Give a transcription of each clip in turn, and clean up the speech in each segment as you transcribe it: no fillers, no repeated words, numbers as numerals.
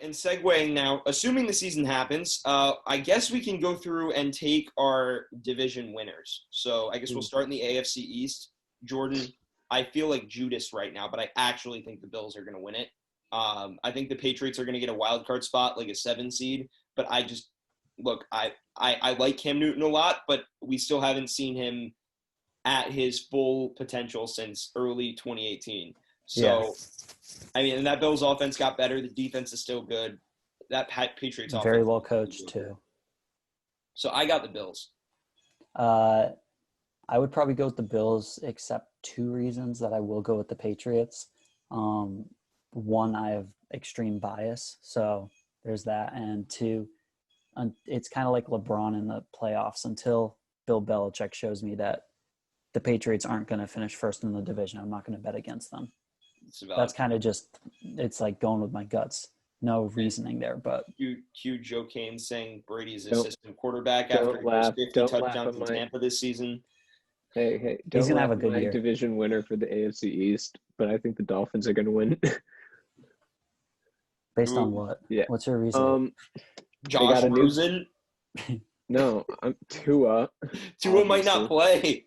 and segueing now, assuming the season happens, I guess we can go through and take our division winners. So I guess we'll start in the AFC East. Jordan, I feel like Judas right now, but I actually think the Bills are going to win it. I think the Patriots are going to get a wild card spot, like a 7 seed. But I just look, I like Cam Newton a lot, but we still haven't seen him at his full potential since early 2018. So, I mean, and that Bills offense got better. The defense is still good. That Patriots offense very well coached too. So I got the Bills. I would probably go with the Bills, except 2 reasons that I will go with the Patriots. One, I have extreme bias, so there's that. And 2, it's kind of like LeBron in the playoffs. Until Bill Belichick shows me that the Patriots aren't going to finish first in the division, I'm not going to bet against them. That's kind of just, it's like going with my guts. No reasoning there, but Cue Joe Kane saying Brady's assistant quarterback after he goes 50 touchdowns in Tampa this season. Hey, he's gonna have a good year. Division winner for the AFC East, but I think the Dolphins are gonna win. Based on what? Yeah. What's your reason? Josh Rosen? No, Tua. Tua might not play.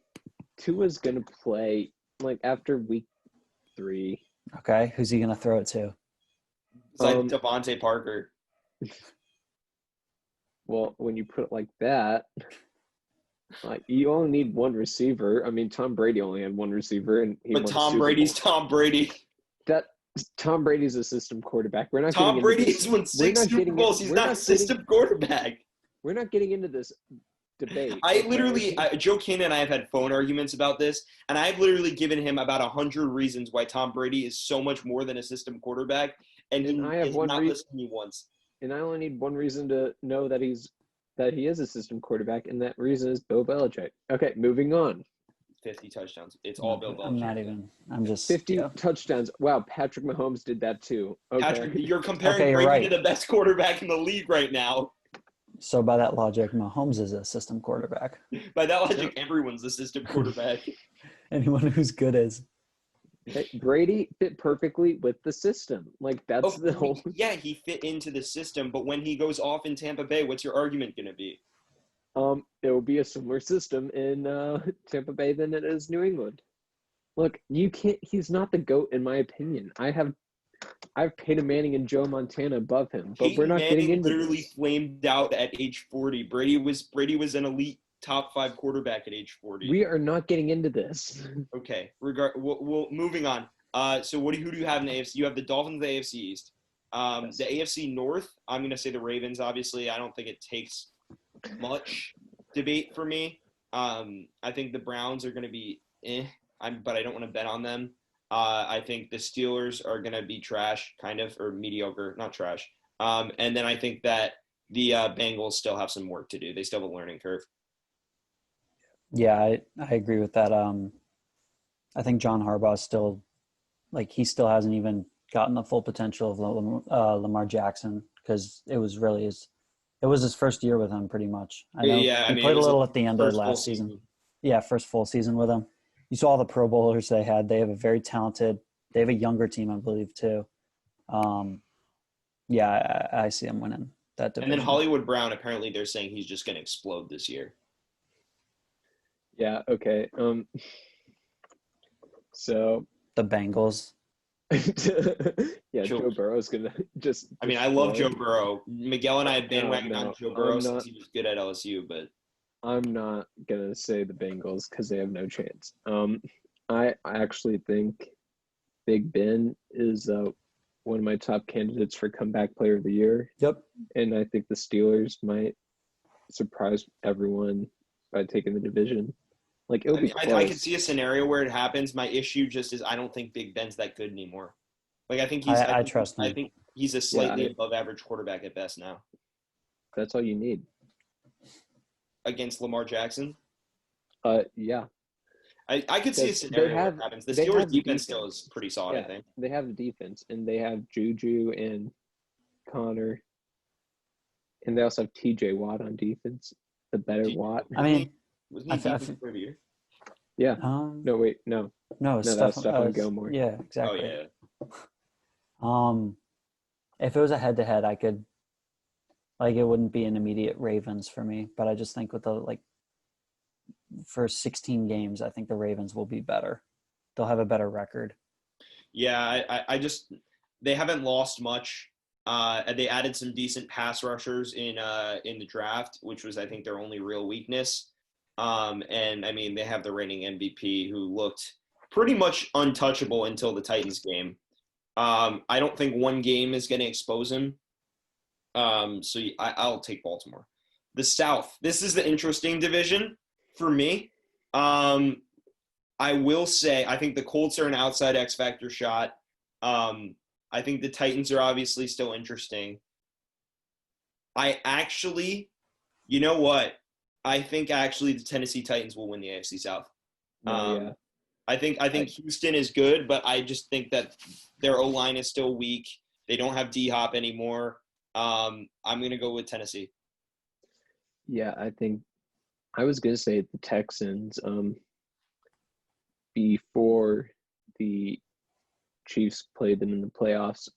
Tua's gonna play like after week 3. Okay, who's he gonna throw it to? It's like Devontae Parker. Well, when you put it like that, you only need one receiver. I mean, Tom Brady only had one receiver, and Tom Brady's Tom Brady. Tom Brady's a system quarterback. We're not. Tom Brady has won 6 Super Bowls. He's not a system quarterback. We're not getting into this debate. Joe Kane and I have had phone arguments about this, and I've literally given him about 100 reasons why Tom Brady is so much more than a system quarterback, and I have one not reason. listened to me once. And I only need one reason to know that he is a system quarterback, and that reason is Bill Belichick. Okay, moving on. 50 touchdowns. It's all Bill Belichick. I'm just 50 touchdowns. Wow, Patrick Mahomes did that too. Okay. Patrick, you're comparing Brady to the best quarterback in the league right now. So by that logic, Mahomes is a system quarterback. By that logic, everyone's a system quarterback. Anyone who's good is. Brady fit perfectly with the system. Like, that's the whole... Yeah, he fit into the system, but when he goes off in Tampa Bay, what's your argument going to be? It will be a similar system in Tampa Bay than it is New England. Look, he's not the GOAT in my opinion. I've Peyton Manning and Joe Montana above him, but we're not getting into literally this. Flamed out at age 40. Brady was an elite top 5 quarterback at age 40. We are not getting into this. Okay. We'll moving on. So who do you have in the AFC? You have the Dolphins, the AFC East. Yes. The AFC North, I'm going to say the Ravens, obviously. I don't think it takes much debate for me. I think the Browns are going to be but I don't want to bet on them. I think the Steelers are going to be trash, kind of, or mediocre, not trash. And then I think that the Bengals still have some work to do. They still have a learning curve. Yeah, I agree with that. I think John Harbaugh still, he still hasn't even gotten the full potential of Lamar Jackson, because it was his first year with him pretty much. I know he played a little at the end of last season. Yeah, first full season with him. You saw all the Pro Bowlers they had. They have they have a younger team, I believe, too. Yeah, I see him winning that division. And then Hollywood Brown, apparently they're saying he's just going to explode this year. Yeah, okay. So the Bengals. Yeah, Joe Burrow's going to just I mean, I love Joe Burrow. Miguel and I have bandwagon on Joe Burrow since he was good at LSU, but I'm not going to say the Bengals because they have no chance. I actually think Big Ben is one of my top candidates for comeback player of the year. Yep. And I think the Steelers might surprise everyone by taking the division. It'll be close. I could see a scenario where it happens. My issue just is I don't think Big Ben's that good anymore. I think he's I trust him. I think he's a slightly above average quarterback at best now. That's all you need. Against Lamar Jackson? Yeah. I could see a scenario where it happens. The Steelers' defense still is pretty solid, I think. They have the defense, and they have Juju and Connor, and they also have T.J. Watt on defense, the better Watt. I mean, wasn't he defensive for the year? Yeah. No, wait, no. No, that's Stephon Gilmore. Yeah, exactly. Oh, yeah. if it was a head-to-head, I could, like, it wouldn't be an immediate Ravens for me, but I just think with the, like, for 16 games, I think the Ravens will be better. They'll have a better record. Yeah, I just they haven't lost much. And they added some decent pass rushers in the draft, which was I think their only real weakness. And I mean they have the reigning MVP who looked pretty much untouchable until the Titans game. I don't think one game is going to expose him. So I'll take Baltimore. The South. This is the interesting division for me. I will say I think the Colts are an outside X factor shot. I think the Titans are obviously still interesting. I actually, you know what? I think actually the Tennessee Titans will win the AFC South. Yeah. I think Houston is good, but I just think that their O-line is still weak. They don't have D-Hop anymore. I'm going to go with Tennessee. Yeah, I think I was going to say the Texans before the Chiefs played them in the playoffs.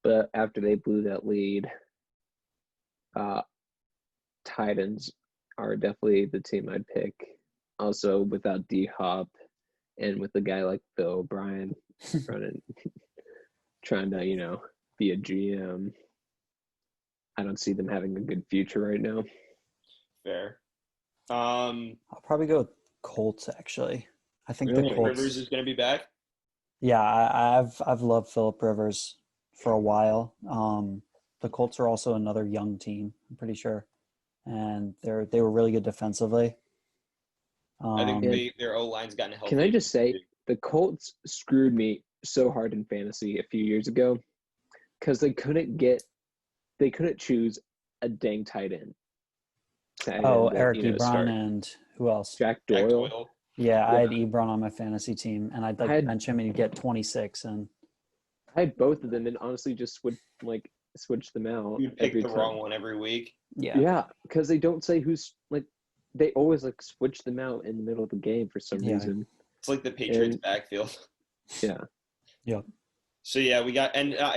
But after they blew that lead, Titans are definitely the team I'd pick. Also, without D-Hop and with a guy like Bill O'Brien trying to, be a GM, I don't see them having a good future right now. Fair. I'll probably go with Colts, actually. I think Really? the Colts. Rivers is going to be back? Yeah, I've loved Phillip Rivers for a while. The Colts are also another young team, I'm pretty sure, and they were really good defensively. I think their O-line's gotten healthy. Can I just say the Colts screwed me so hard in fantasy a few years ago because they couldn't choose a dang tight end. Eric Ebron start. and who else? Jack Doyle. Yeah, I had Ebron on my fantasy team, and I'd bench him, and he'd get 26. And I had both of them, and honestly, just would switch them out. You pick the wrong one every week. Yeah, because they don't say who's they always switch them out in the middle of the game for some reason. It's like the Patriots backfield. Yeah. Yep. So yeah, we got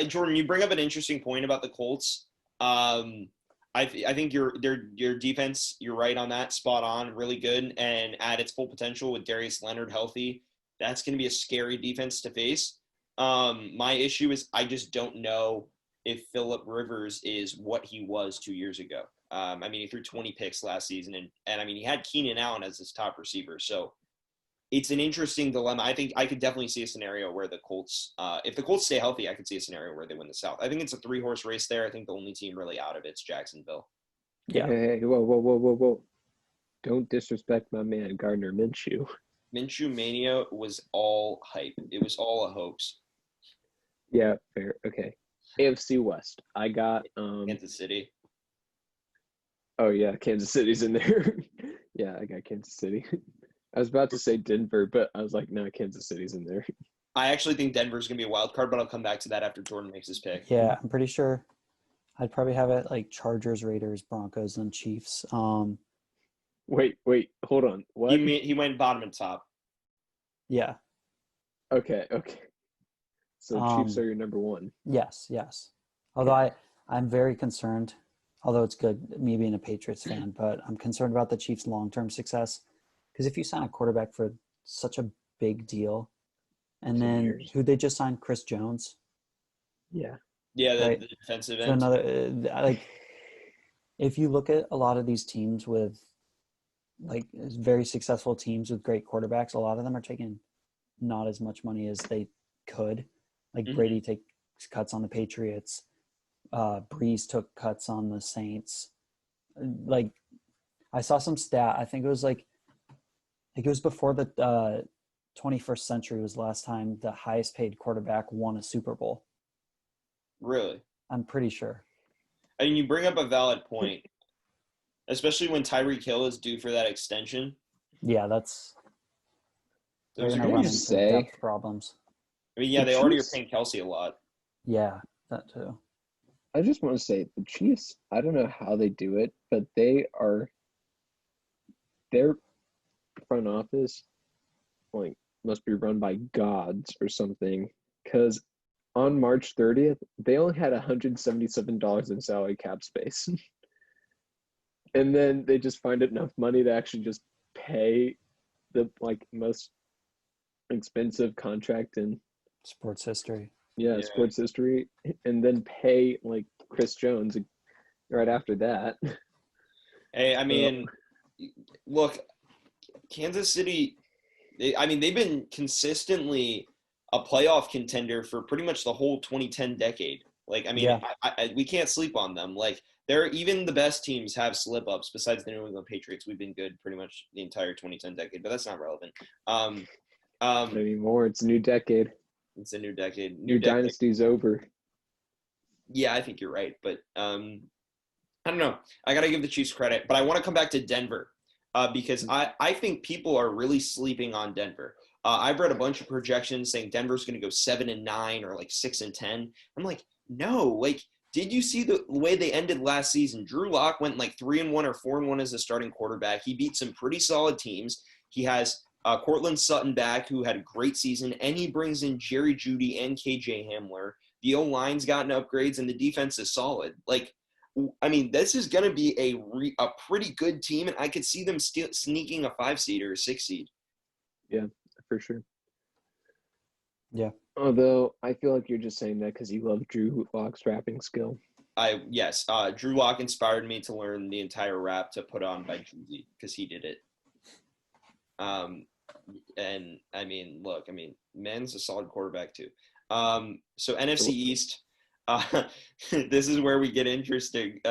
Jordan. You bring up an interesting point about the Colts. I think your defense, you're right on that, spot on, really good, and at its full potential with Darius Leonard healthy, that's going to be a scary defense to face. My issue is I just don't know if Phillip Rivers is what he was 2 years ago. I mean, he threw 20 picks last season, and I mean, he had Keenan Allen as his top receiver, so it's an interesting dilemma. I think I could definitely see a scenario where the Colts, if the Colts stay healthy, I could see a scenario where they win the South. I think it's a 3-horse race there. I think the only team really out of it's Jacksonville. Yeah. Hey, whoa. Don't disrespect my man, Gardner Minshew. Minshew Mania was all hype. It was all a hoax. Yeah, fair. Okay. AFC West. I got Kansas City. Oh, yeah, Kansas City's in there. Yeah, I got Kansas City. I was about to say Denver, but I was like, no, Kansas City's in there. I actually think Denver's going to be a wild card, but I'll come back to that after Jordan makes his pick. Yeah, I'm pretty sure I'd probably have it like Chargers, Raiders, Broncos, and Chiefs. Wait, hold on. What? He went bottom and top. Yeah. Okay. So Chiefs are your number one. Yes. Although I'm very concerned, although it's good, me being a Patriots fan, but I'm concerned about the Chiefs' long-term success. Because if you sign a quarterback for such a big deal, and then who they just signed, Chris Jones. Yeah. Yeah, right? the defensive end. So another, if you look at a lot of these teams with, very successful teams with great quarterbacks, a lot of them are taking not as much money as they could. Brady takes cuts on the Patriots. Breeze took cuts on the Saints. I saw some stat. I think it was it was before the 21st century was the last time the highest paid quarterback won a Super Bowl. Really? I'm pretty sure. I mean, you bring up a valid point, especially when Tyreek Hill is due for that extension. Yeah, they're going to run into depth problems. I mean, yeah, they already are paying Kelsey a lot. Yeah, that too. I just want to say the Chiefs, I don't know how they do it, but their front office must be run by gods or something, because on March 30th, they only had $177 in salary cap space. And then they just find it enough money to actually just pay the most expensive contract in Sports history. sports history, and then pay Chris Jones right after that. Hey, I mean, look, Kansas City, they've been consistently a playoff contender for pretty much the whole 2010 decade. We can't sleep on them. Even the best teams have slip-ups besides the New England Patriots. We've been good pretty much the entire 2010 decade, but that's not relevant. Not anymore. It's a new decade. It's a new decade. New dynasty's over. Yeah, I think you're right, but I don't know. I got to give the Chiefs credit, but I want to come back to Denver because I think people are really sleeping on Denver. I've read a bunch of projections saying Denver's going to go 7-9 or 6-10. I'm like, no. Did you see the way they ended last season? Drew Lock went 3-1 or 4-1 as a starting quarterback. He beat some pretty solid teams. He has Cortland Sutton back, who had a great season, and he brings in Jerry Jeudy and KJ Hamler. The O-line's gotten upgrades, and the defense is solid. This is going to be a pretty good team, and I could see them sneaking a 5 seed or a 6 seed. Yeah, for sure. Yeah. Although I feel like you're just saying that because you love Drew Lock's rapping skill. Yes. Drew Lock inspired me to learn the entire rap to put on by Jeezy because he did it. Man's a solid quarterback too. So NFC East, this is where we get interesting.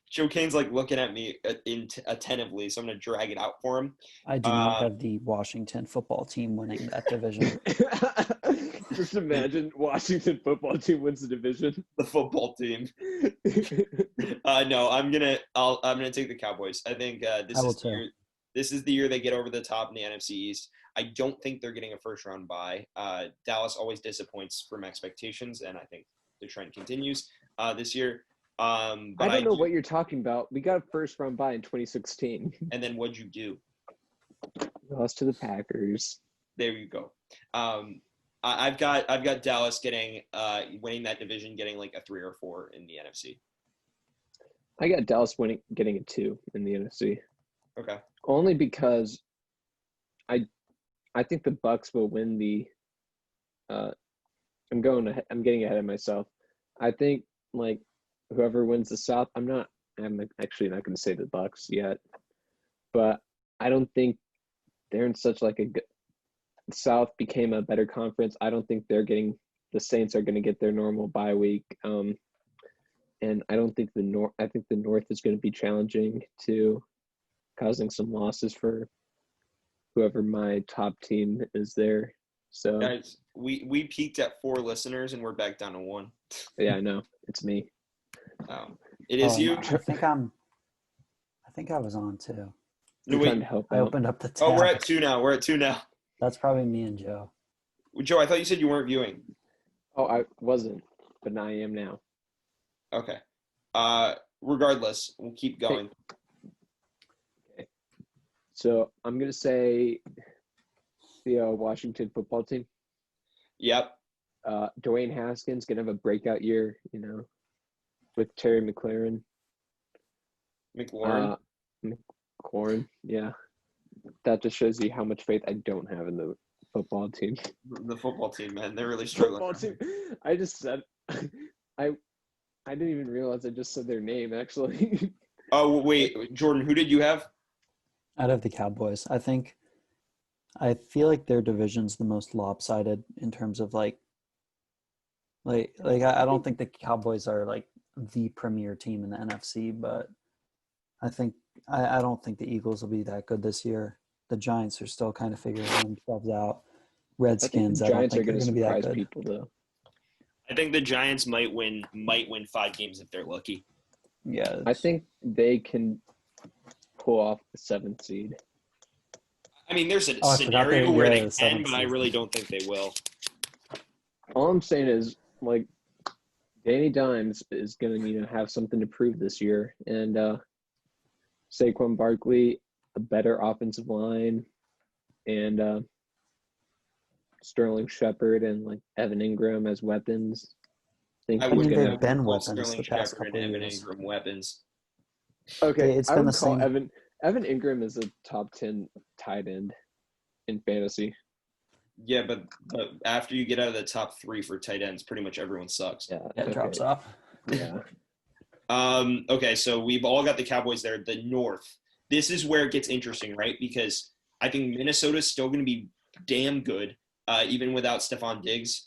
Joe Kane's looking at me attentively, so I'm going to drag it out for him. I do not have the Washington football team winning that division. Just imagine Washington football team wins the division. The football team. No, I'm gonna take the Cowboys. I think this is the year they get over the top in the NFC East. I don't think they're getting a first round bye. Dallas always disappoints from expectations, and I think the trend continues this year. I don't know what you're talking about. We got a first round bye in 2016. And then what'd you do? Lost to the Packers. There you go. I've got Dallas winning that division, getting a 3 or 4 in the NFC. I got Dallas getting a 2 in the NFC. Okay. Only because I think the Bucks will win the. I'm getting ahead of myself. I think whoever wins the South. I'm actually not going to say the Bucks yet, but I don't think they're in such a good. South became a better conference. I don't think the Saints are going to get their normal bye week. And I don't think the North. I think the North is going to be challenging too, causing some losses for whoever my top team is there. So guys, we peaked at 4 listeners and we're back down to 1. Yeah, I know. It's me. It is you. I think I was on too. No, trying to help I out. opened up the tab. Oh, we're at 2 now. That's probably me and Joe. Joe, I thought you said you weren't viewing. Oh, I wasn't, but now I am now. Okay. Regardless, we'll keep going. Okay. So I'm gonna say the Washington football team. Yep. Dwayne Haskins gonna have a breakout year, with Terry McLaurin. McLaurin, yeah. That just shows you how much faith I don't have in the football team. The football team, man, they're really struggling. Football team. I just said, I didn't even realize I just said their name actually. Oh wait, Jordan, who did you have? I'd have the Cowboys. I feel like their division's the most lopsided in terms of I don't think the Cowboys are the premier team in the NFC, but I don't think the Eagles will be that good this year. The Giants are still kind of figuring themselves out. Redskins, I don't think they're going to be that good. People, though. I think the Giants might win 5 games if they're lucky. Yeah, I think they can pull off the 7th seed. I mean, there's a scenario where they can, but I really don't think they will. All I'm saying is, Danny Dimes is going to have something to prove this year, and Saquon Barkley, a better offensive line, and Sterling Shepard and like Evan Ingram as weapons. I I mean, wouldn't they've been call weapons Sterling the past Shepard and couple of Evan years. Ingram weapons. Okay, It's I been would the call same. Evan Ingram is a top 10 tight end in fantasy. Yeah, but after you get out of the top 3 for tight ends, pretty much everyone sucks. Yeah, Yeah, it drops off. Yeah. Okay, so we've all got the Cowboys there. The North. This is where it gets interesting, right? Because I think Minnesota's still going to be damn good, even without Stephon Diggs.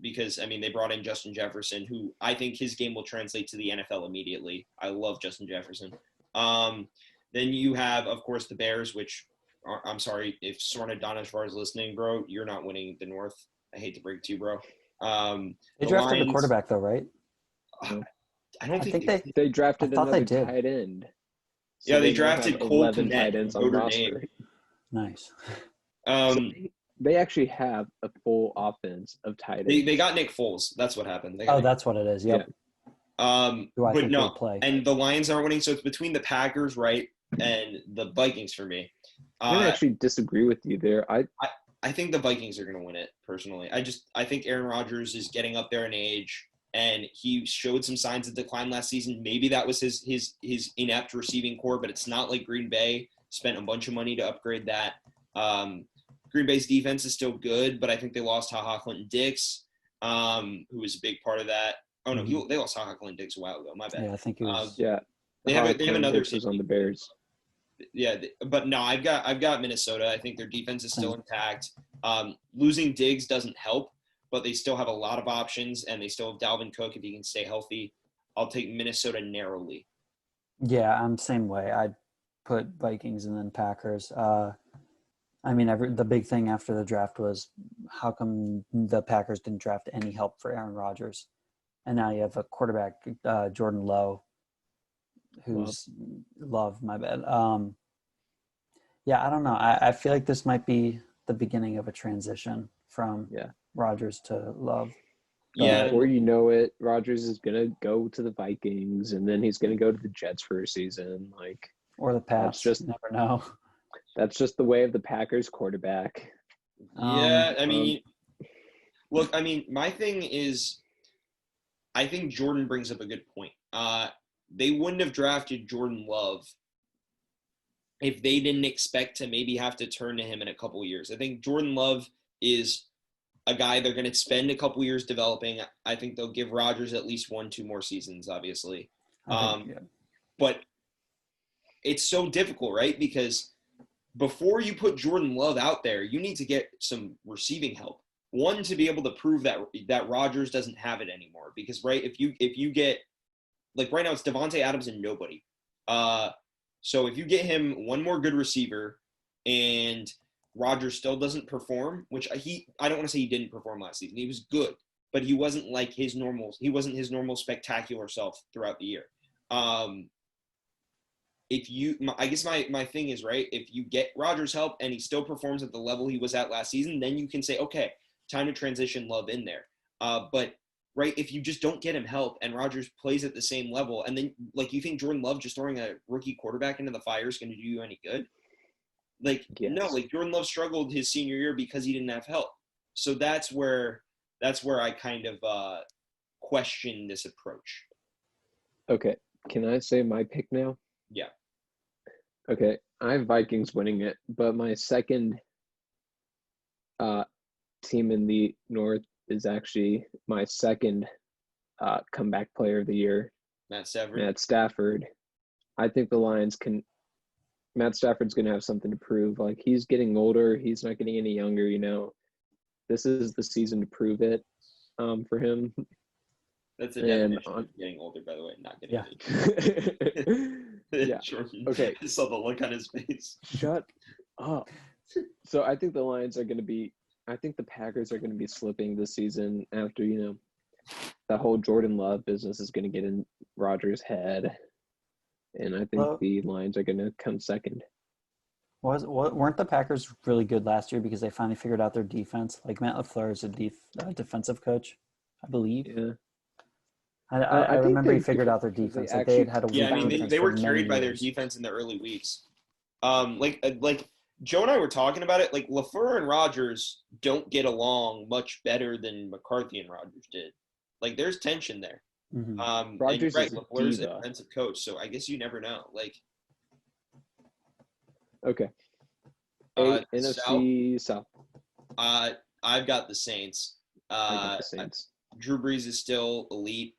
Because, I mean, they brought in Justin Jefferson, who I think his game will translate to the NFL immediately. I love Justin Jefferson. Then you have, of course, the Bears, which I'm sorry, if Sorna Donishvar is listening, bro, you're not winning the North. I hate to break it to you, bro. They the drafted Lions, a quarterback, though, right? I don't I think think They drafted I thought they another did. tight end. Yeah, they now drafted have Cole 11 Kmet tight ends from on Notre roster. Dame. Nice. So they actually have a full offense of tight ends. They got Nick Foles. That's what happened. They got Oh, Nick that's what it is. Yep. Who I but think no, will play. and the Lions aren't winning, so it's between the Packers, right, and the Vikings for me. I'm gonna actually disagree with you there. I think the Vikings are going to win it personally. I think Aaron Rodgers is getting up there in age, and he showed some signs of decline last season. Maybe that was his inept receiving core, but it's not like Green Bay spent a bunch of money to upgrade that. Green Bay's defense is still good, but I think they lost HaHa Clinton-Dix, who was a big part of that. Oh no, they lost HaHa Clinton-Dix a while ago. My bad. Yeah, I think it was. They have another Hicks on the Bears. Yeah, but no, I've got Minnesota. I think their defense is still intact. Losing Diggs doesn't help, but they still have a lot of options, and they still have Dalvin Cook if he can stay healthy. I'll take Minnesota narrowly. Yeah, I'm same way. I'd put Vikings and then Packers. I mean, the big thing after the draft was how come the Packers didn't draft any help for Aaron Rodgers, and now you have a quarterback, Jordan Lowe, who's Love, my bad. Yeah, I don't know. I feel like this might be the beginning of a transition from Rodgers to Love. Yeah. Before you know it, Rodgers is gonna go to the Vikings, and then he's gonna go to the Jets for a season, or the Pats. You never know. That's just the way of the Packers quarterback. Yeah, I mean, look, I mean, my thing is, I think Jordan brings up a good point. They wouldn't have drafted Jordan Love if they didn't expect to maybe have to turn to him in a couple of years. I think Jordan Love is a guy they're going to spend a couple of years developing. I think they'll give Rodgers at least 1-2 more seasons, obviously. But it's so difficult, right? Because before you put Jordan Love out there, you need to get some receiving help. One, to be able to prove that Rodgers doesn't have it anymore. Because, right, if you get – like right now it's Devontae Adams and nobody. So if you get him one more good receiver and Rodgers still doesn't perform, which I don't want to say he didn't perform last season. He was good, but he wasn't like his normal spectacular self throughout the year. I guess my thing is, right, if you get Rodgers help and he still performs at the level he was at last season, then you can say, okay, time to transition Love in there. But right, if you just don't get him help and Rodgers plays at the same level, and then you think Jordan Love just throwing a rookie quarterback into the fire is going to do you any good? No, Jordan Love struggled his senior year because he didn't have help. So that's where I kind of question this approach. Okay, can I say my pick now? Yeah. Okay, I have Vikings winning it, but my second team in the North is actually my second comeback player of the year. Matt Stafford. I think the Lions can – Matt Stafford's going to have something to prove. He's getting older. He's not getting any younger, This is the season to prove it for him. That's a definition of getting older, by the way, not getting Yeah. Jordan, okay. I saw the look on his face. Shut up. So I think the Lions are going to be – I think the Packers are going to be slipping this season after, the whole Jordan Love business is going to get in Rodgers' head. And I think the Lions are going to come second. Weren't the Packers really good last year because they finally figured out their defense? Matt LaFleur is a defensive coach, I believe. Yeah. I remember he figured out their defense. They had a weak defense they were for carried many by their years. defense in the early weeks. Joe and I were talking about it. Like LaFleur and Rodgers don't get along much better than McCarthy and Rodgers did. Like there's tension there. Mhm. And Rodgers you're is a LaFleur's a diva. defensive coach, so I guess you never know. Like Okay. NFC South. I've got the Saints. I got the Saints. Drew Brees is still elite.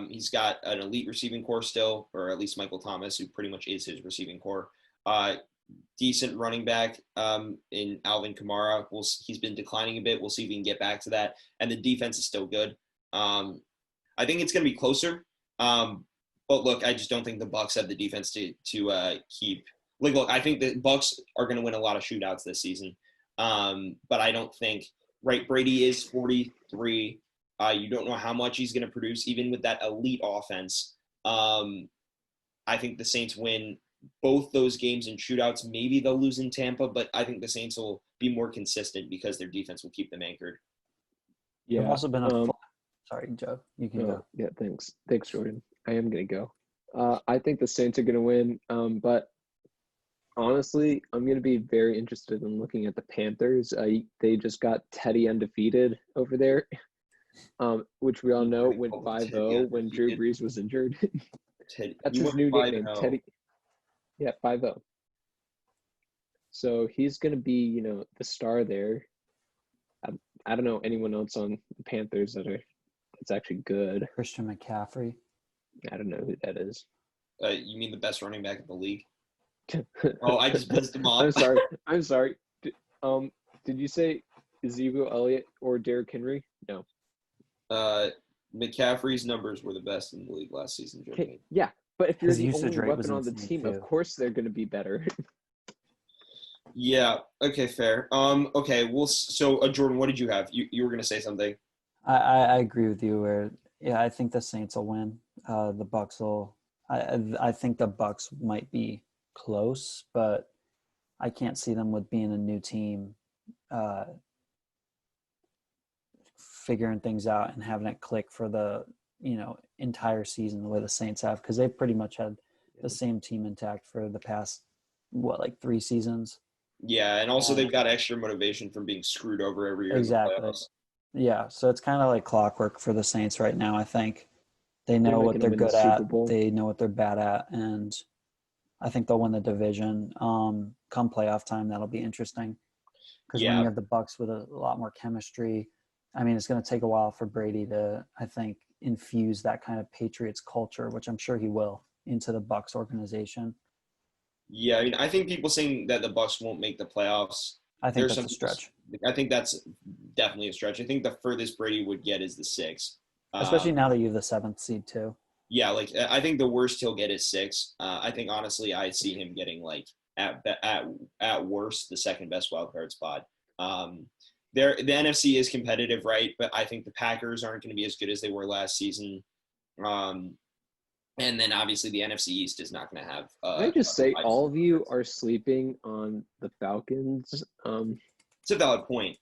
He's got an elite receiving core still, or at least Michael Thomas, who pretty much is his receiving core. Decent running back in Alvin Kamara. He's been declining a bit. We'll see if we can get back to that. And the defense is still good. I think it's going to be closer. But look, I just don't think the Bucs have the defense to keep. Like, look, I think the Bucs are going to win a lot of shootouts this season. But I don't think. Right, Brady is 43. You don't know how much he's going to produce, even with that elite offense. I think the Saints win both those games in shootouts. Maybe they'll lose in Tampa, but I think the Saints will be more consistent because their defense will keep them anchored. Yeah. There's also been sorry, Joe. You can go. Yeah, thanks. Thanks, Jordan. I am going to go. I think the Saints are going to win, but honestly, I'm going to be very interested in looking at the Panthers. They just got Teddy undefeated over there, which we all know went 5-0 when Drew Brees was injured. That's his new nickname, Teddy. Yeah, 5-0. So he's going to be, the star there. I don't know anyone else on the Panthers that's actually good. Christian McCaffrey. I don't know who that is. You mean the best running back in the league? Oh, I just pissed him off. I'm sorry. Did you say Ezekiel Elliott or Derrick Henry? No. McCaffrey's numbers were the best in the league last season. Okay, yeah, but if you're His the usage only rate was weapon on the insane, team, too. of course they're going to be better. Yeah. Okay. Fair. Okay. So Jordan, what did you have? You were gonna say something. I agree with you. I think the Saints will win. The Bucs will. I think the Bucs might be close, but I can't see them with being a new team, figuring things out and having it click for the entire season the way the Saints have, because they pretty much had the same team intact for the past 3 seasons. Yeah, and also they've got extra motivation from being screwed over every year. Exactly. Yeah, so it's kind of like clockwork for the Saints right now. I think they know what they're good at. They know what they're bad at, and I think they'll win the division. Come playoff time, that'll be interesting, because when you have the Bucs with a lot more chemistry, I mean, it's going to take a while for Brady to, I think, infuse that kind of Patriots culture, which I'm sure he will, into the Bucs organization. Yeah, I mean, I think people saying that the Bucs won't make the playoffs. I think that's a stretch. I think that's definitely a stretch. I think the furthest Brady would get is the 6. Especially now that you have the 7th seed too. Yeah, I think the worst he'll get is 6. I think honestly, I see him getting at worst the second best wild card spot. The NFC is competitive, right? But I think the Packers aren't going to be as good as they were last season. And then obviously the NFC East is not going to have. Can I just say all of you are sleeping on the Falcons? It's a valid point.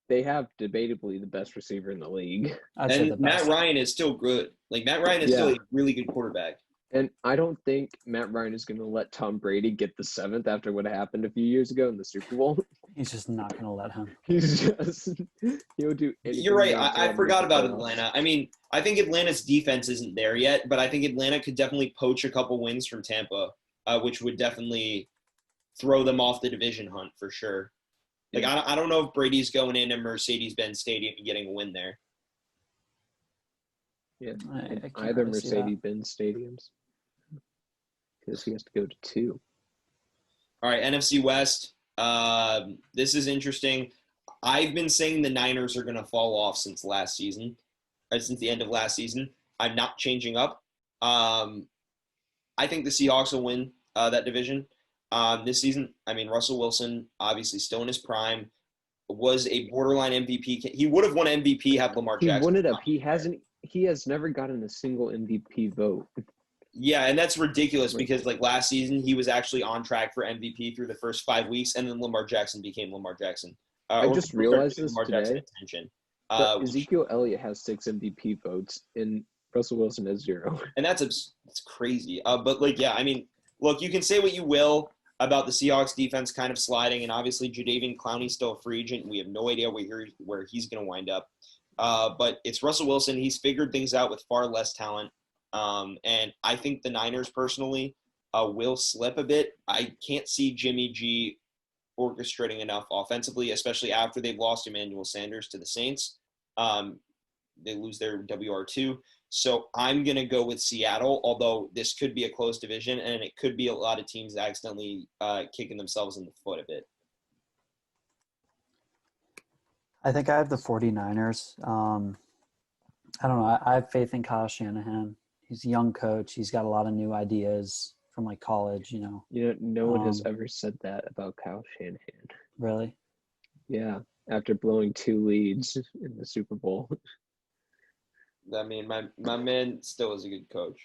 They have debatably the best receiver in the league. And Matt Ryan is still good. Matt Ryan is still a really good quarterback. And I don't think Matt Ryan is going to let Tom Brady get the 7th after what happened a few years ago in the Super Bowl. He's just not going to let him. He'll do anything. You're right. I forgot about Atlanta. I mean, I think Atlanta's defense isn't there yet, but I think Atlanta could definitely poach a couple wins from Tampa, which would definitely throw them off the division hunt for sure. I don't know if Brady's going into Mercedes-Benz Stadium and getting a win there. Yeah, either Mercedes-Benz stadiums. Because he has to go to 2. All right, NFC West. This is interesting. I've been saying the Niners are going to fall off since since the end of last season. I'm not changing up. I think the Seahawks will win that division this season. I mean, Russell Wilson, obviously still in his prime, was a borderline MVP. He would have won MVP had Lamar Jackson. He won it up. He has never gotten a single MVP vote. Yeah, and that's ridiculous because last season he was actually on track for MVP through the first 5 weeks, and then Lamar Jackson became Lamar Jackson. I just realized this today. But Ezekiel Elliott has 6 MVP votes, and Russell Wilson has 0. And that's crazy. But I mean, look, you can say what you will. about the Seahawks defense kind of sliding, and obviously Jadeveon Clowney's still a free agent. We have no idea where he's going to wind up. But it's Russell Wilson. He's figured things out with far less talent. And I think the Niners personally will slip a bit. I can't see Jimmy G orchestrating enough offensively, especially after they've lost Emmanuel Sanders to the Saints. They lose their WR2. So I'm going to go with Seattle, although this could be a close division, and it could be a lot of teams accidentally kicking themselves in the foot a bit. I think I have the 49ers. I don't know. I have faith in Kyle Shanahan. He's a young coach. He's got a lot of new ideas from like college, You know, no one has ever said that about Kyle Shanahan. Really? Yeah, after blowing 2 leads in the Super Bowl. I mean, my man still is a good coach.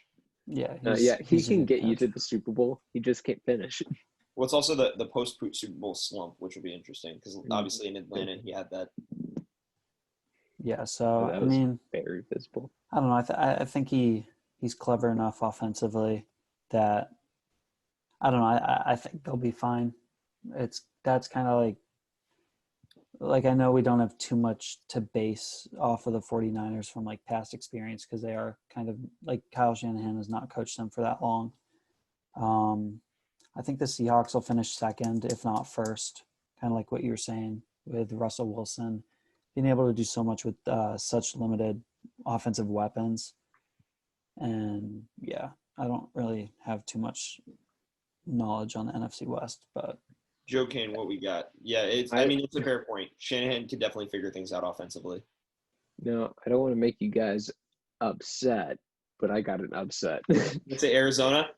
Yeah. He he's a can good get you coach. to the Super Bowl. He just can't finish. Well, it's also the post-Super Bowl slump, which will be interesting because obviously in Atlanta he had that. Yeah. So That I was mean, very visible. I don't know. I think he's clever enough offensively that I don't know. I think they'll be fine. That's kind of like I know we don't have too much to base off of the 49ers from like past experience because they are kind of like Kyle Shanahan has not coached them for that long. I think the Seahawks will finish second, if not first, kind of like what you were saying with Russell Wilson being able to do so much with such limited offensive weapons. And yeah, I don't really have too much knowledge on the NFC West, but Joe Kane, what we got? Yeah, it's a fair point. Shanahan can definitely figure things out offensively. No, I don't want to make you guys upset, but I got an upset. Let's say Arizona.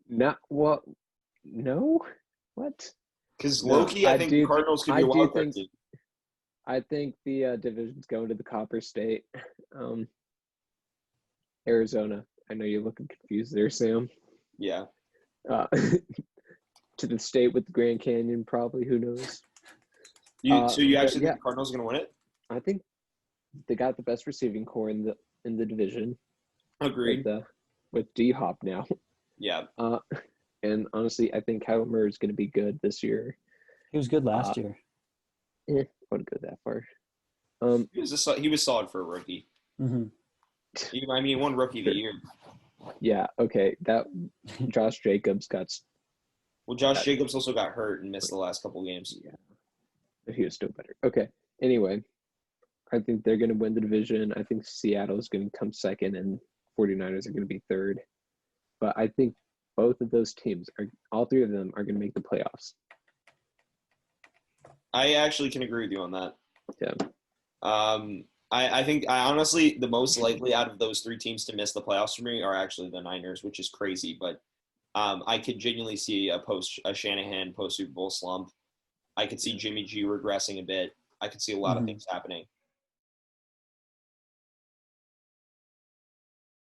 Not what? No, what? Because No, Loki, I think the Cardinals could be a wild card team. I think the division's going to the Copper State. Arizona. I know you're looking confused there, Sam. Yeah. To the state with the Grand Canyon, probably. Who knows? So you actually think the Cardinals are going to win it? I think they got the best receiving core in the division. Agreed. With D-Hop now. Yeah. And honestly, I think Kyler Murray is going to be good this year. he was good last year. I wouldn't go that far. He was solid for a rookie. Mm-hmm. He won Rookie of the Year. Yeah. Okay. That Josh Jacobs got. Well, Josh Jacobs also got hurt and missed the last couple of games. Yeah. But he was still better. Okay. Anyway, I think they're going to win the division. I think Seattle is going to come second, and 49ers are going to be third. But I think both of those teams all 3 of them are going to make the playoffs. I actually can agree with you on that. Yeah. I think honestly the most likely out of those 3 teams to miss the playoffs for me are actually the Niners, which is crazy, but I could genuinely see a Shanahan post Super Bowl slump. I could see Jimmy G regressing a bit. I could see a lot of things happening.